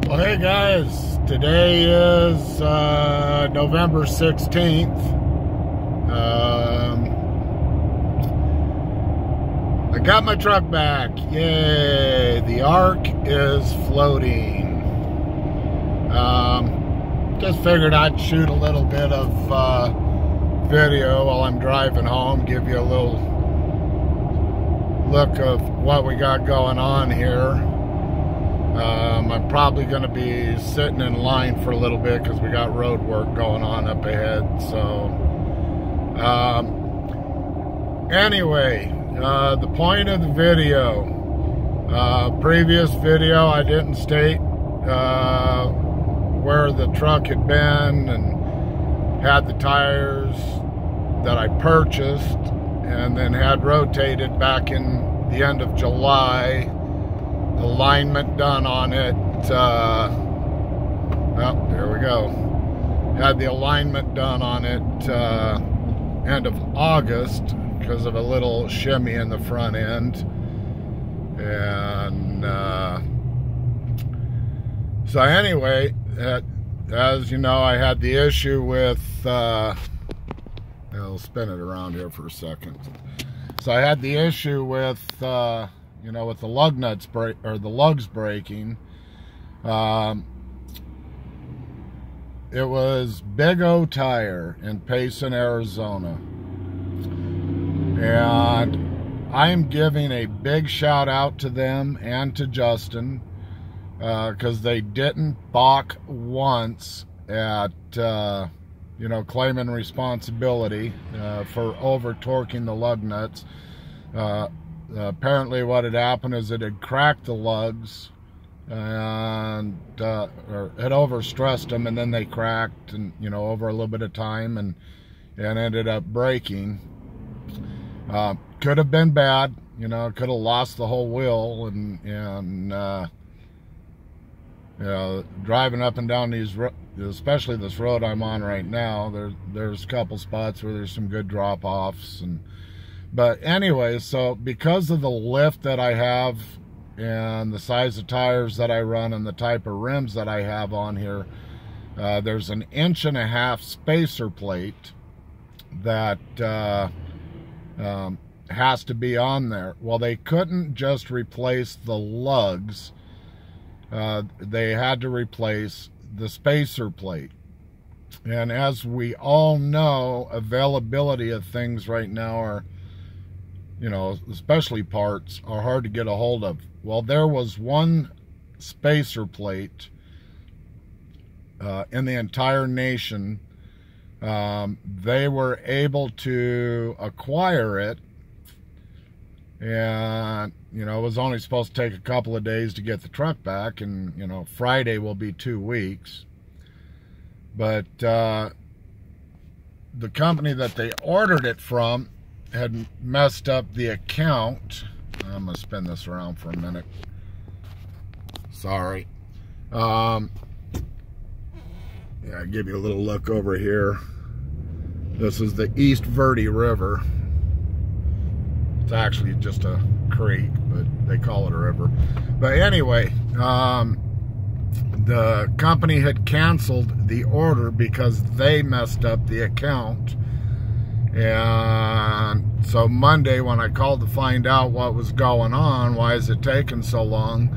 Well, hey guys, today is November 16th. I got my truck back. Yay! The ARK is floating. Just figured I'd shoot a little bit of video while I'm driving home, give you a little look of what we got going on here. I'm probably going to be sitting in line for a little bit because we got road work going on up ahead. So anyway, the point of the video, previous video I didn't state where the truck had been and had the tires that I purchased and then had rotated back in the end of July. Alignment done on it. Well, there we go. Had the alignment done on it end of August because of a little shimmy in the front end. And so anyway, as you know, I had the issue with I'll spin it around here for a second. So I had the issue with you know, with the lug nuts break, or the lugs breaking. It was Big O Tire in Payson, Arizona. And I'm giving a big shout out to them and to Justin because they didn't balk once at, you know, claiming responsibility for over torquing the lug nuts. Apparently what had happened is it had cracked the lugs and or had overstressed them, and then they cracked, and you know, over a little bit of time, and ended up breaking. Could have been bad, you know, could have lost the whole wheel, and you know, driving up and down these, especially this road I'm on right now, there's a couple spots where there's some good drop-offs. But anyway, so because of the lift that I have and the size of tires that I run and the type of rims that I have on here, there's an 1.5-inch spacer plate that has to be on there. Well, they couldn't just replace the lugs. They had to replace the spacer plate. And as we all know, availability of things right now are, you know, especially parts, are hard to get a hold of. Well, there was one spacer plate in the entire nation. They were able to acquire it, and you know, it was only supposed to take a couple of days to get the truck back, and you know, Friday will be 2 weeks. But the company that they ordered it from had messed up the account. I'm gonna spin this around for a minute. Sorry. Yeah, I'll give you a little look over here. This is the East Verde River. It's actually just a creek, but they call it a river. But anyway, the company had canceled the order because they messed up the account. And so Monday, when I called to find out what was going on, why is it taking so long,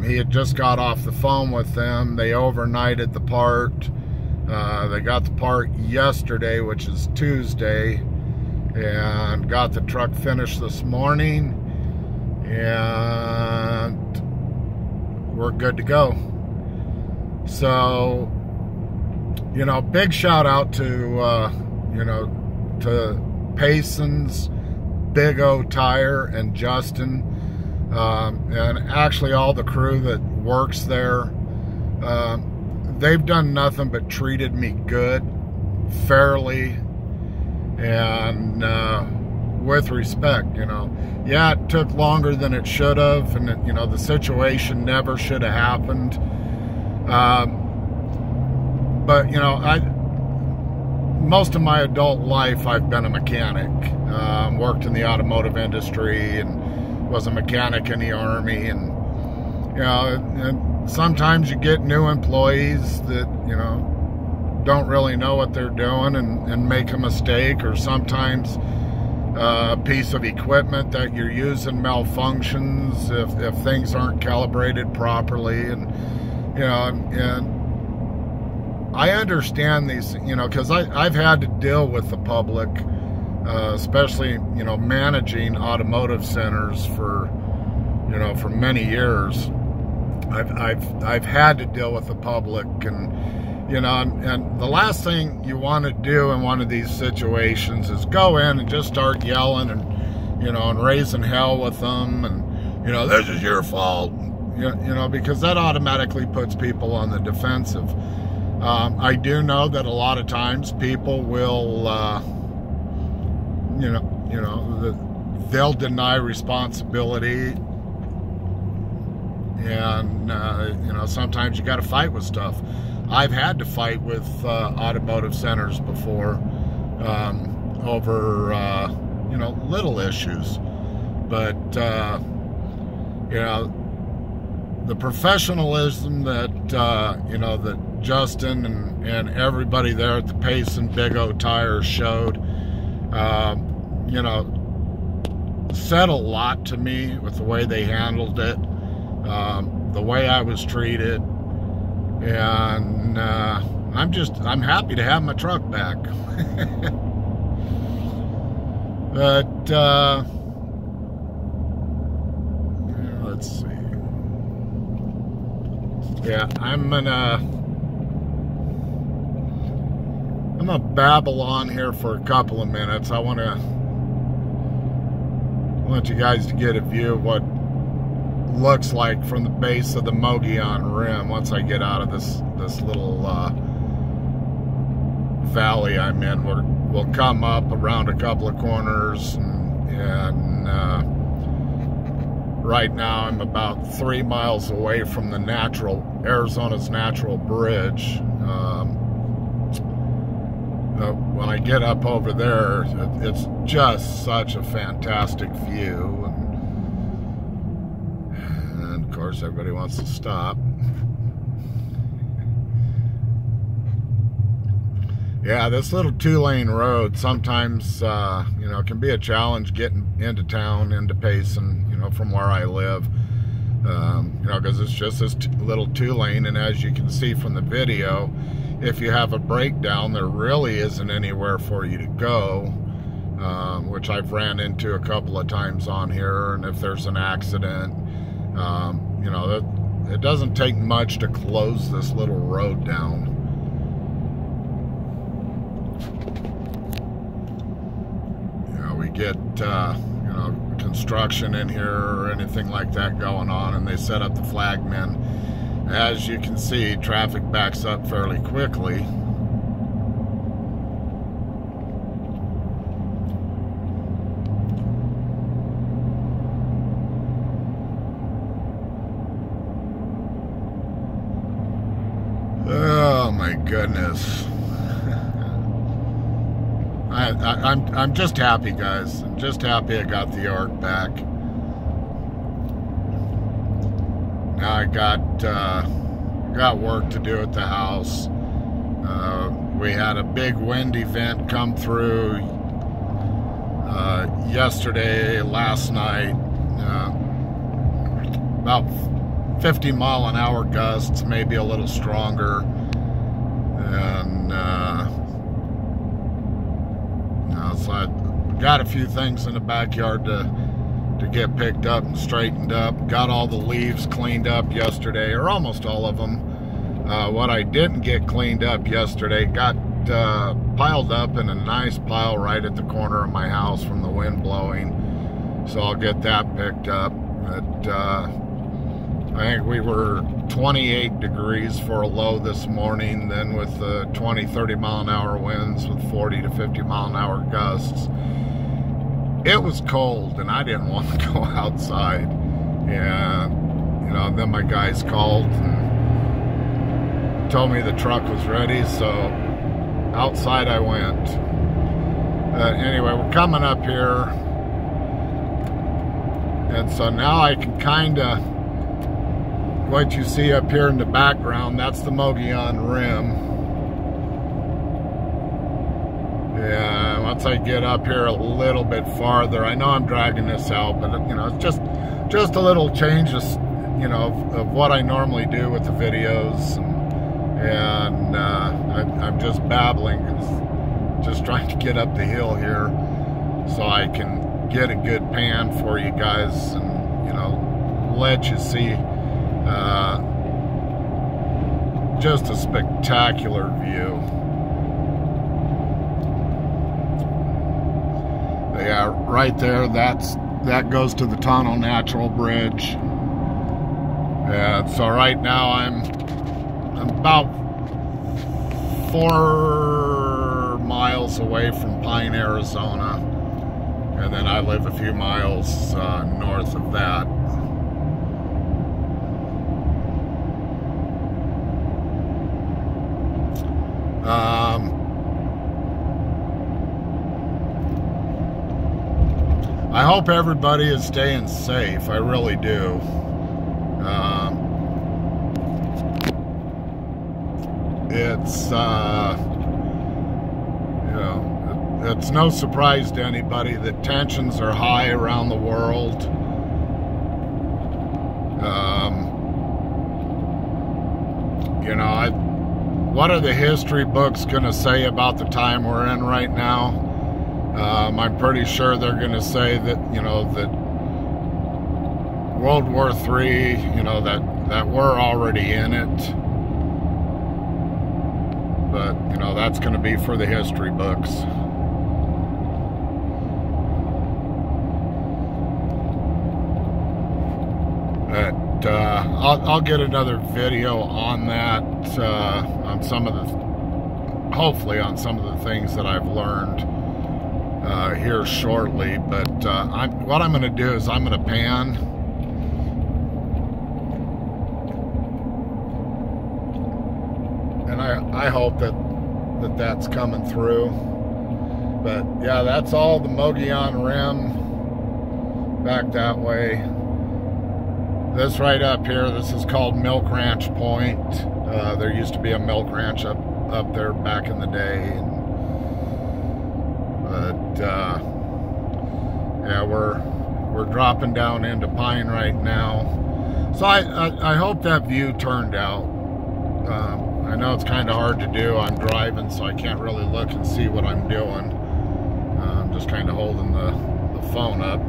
he had just got off the phone with them. They overnighted the part. They got the part yesterday, which is Tuesday, and got the truck finished this morning, and we're good to go. So, you know, big shout out to, you know, to Payson's, Big O Tire, and Justin, and actually all the crew that works there. They've done nothing but treated me good, fairly, and with respect, you know. Yeah, it took longer than it should have, and you know, the situation never should have happened. But you know, most of my adult life I've been a mechanic. Worked in the automotive industry and was a mechanic in the Army, and you know, and sometimes you get new employees that, you know, don't really know what they're doing and make a mistake, or sometimes a piece of equipment that you're using malfunctions if things aren't calibrated properly. And you know, and I understand these, you know, because I've had to deal with the public, especially, you know, managing automotive centers for, you know, for many years. I've had to deal with the public, and you know, and the last thing you want to do in one of these situations is go in and just start yelling and, you know, and raising hell with them, and, you know, this is your fault, you know, because that automatically puts people on the defensive. I do know that a lot of times people will, they'll deny responsibility, and you know, sometimes you got to fight with stuff. I've had to fight with automotive centers before over you know, little issues, but you know, the professionalism that you know, that Justin and everybody there at the Pace and Big O Tires showed, you know, said a lot to me with the way they handled it, the way I was treated, and I'm happy to have my truck back. But let's see. Yeah, I'm gonna babble on here for a couple of minutes. I want you guys to get a view of what looks like from the base of the Mogollon Rim once I get out of this little valley I'm in. We'll come up around a couple of corners, and right now I'm about 3 miles away from the Arizona's natural bridge. When I get up over there, it's just such a fantastic view, and of course everybody wants to stop. Yeah, this little 2-lane road sometimes, you know, can be a challenge getting into town, into Payson, you know, from where I live. You know, because it's just this little 2-lane, and as you can see from the video, if you have a breakdown, there really isn't anywhere for you to go, which I've ran into a couple of times on here. And if there's an accident, you know, it doesn't take much to close this little road down. You know, we get, you know, construction in here or anything like that going on, and they set up the flagmen. As you can see, traffic backs up fairly quickly. Oh my goodness. I'm just happy, guys. I'm just happy I got the ARK back. Now I got work to do at the house. We had a big wind event come through yesterday, last night. About 50-mile-an-hour gusts, maybe a little stronger. And so I got a few things in the backyard to get picked up and straightened up. Got all the leaves cleaned up yesterday, or almost all of them. What I didn't get cleaned up yesterday got piled up in a nice pile right at the corner of my house from the wind blowing. So I'll get that picked up. But I think we were 28 degrees for a low this morning, then with the 20-30 mile-an-hour winds with 40 to 50 mile-an-hour gusts. It was cold, and I didn't want to go outside. And, you know, then my guys called and told me the truck was ready, so outside I went. Anyway, we're coming up here, and so now I can kind of what you see up here in the background, that's the Mogollon Rim. Yeah, once I get up here a little bit farther, I know I'm dragging this out, but you know, it's just a little change of, you know, of what I normally do with the videos, and I'm just babbling, just trying to get up the hill here so I can get a good pan for you guys, and you know, let you see just a spectacular view. Yeah, right there, that goes to the Tonto Natural Bridge. And so right now I'm about 4 miles away from Pine, Arizona, and then I live a few miles north of that. I hope everybody is staying safe. I really do. It's you know, it's no surprise to anybody that tensions are high around the world. You know, what are the history books going to say about the time we're in right now? I'm pretty sure they're going to say that, you know, that World War III, you know, that we're already in it. But, you know, that's going to be for the history books. But I'll get another video on that, on some of the, hopefully on some of the things that I've learned here shortly. But what I'm going to do is I'm going to pan. And I hope that's coming through. But yeah, that's all the Mogollon Rim back that way. This right up here, this is called Milk Ranch Point. There used to be a milk ranch up there back in the day. But yeah, we're dropping down into Pine right now. So I hope that view turned out. I know it's kind of hard to do. I'm driving, so I can't really look and see what I'm doing. I'm just kind of holding the phone up.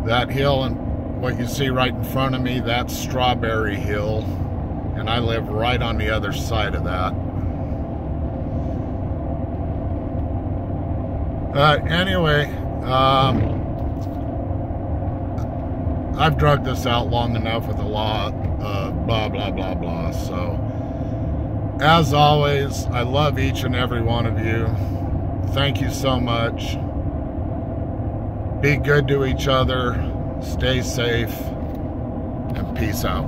That hill and what you see right in front of me, that's Strawberry Hill, and I live right on the other side of that. Anyway, I've drugged this out long enough with a lot of blah, blah, blah, blah. So, as always, I love each and every one of you. Thank you so much. Be good to each other. Stay safe. And peace out.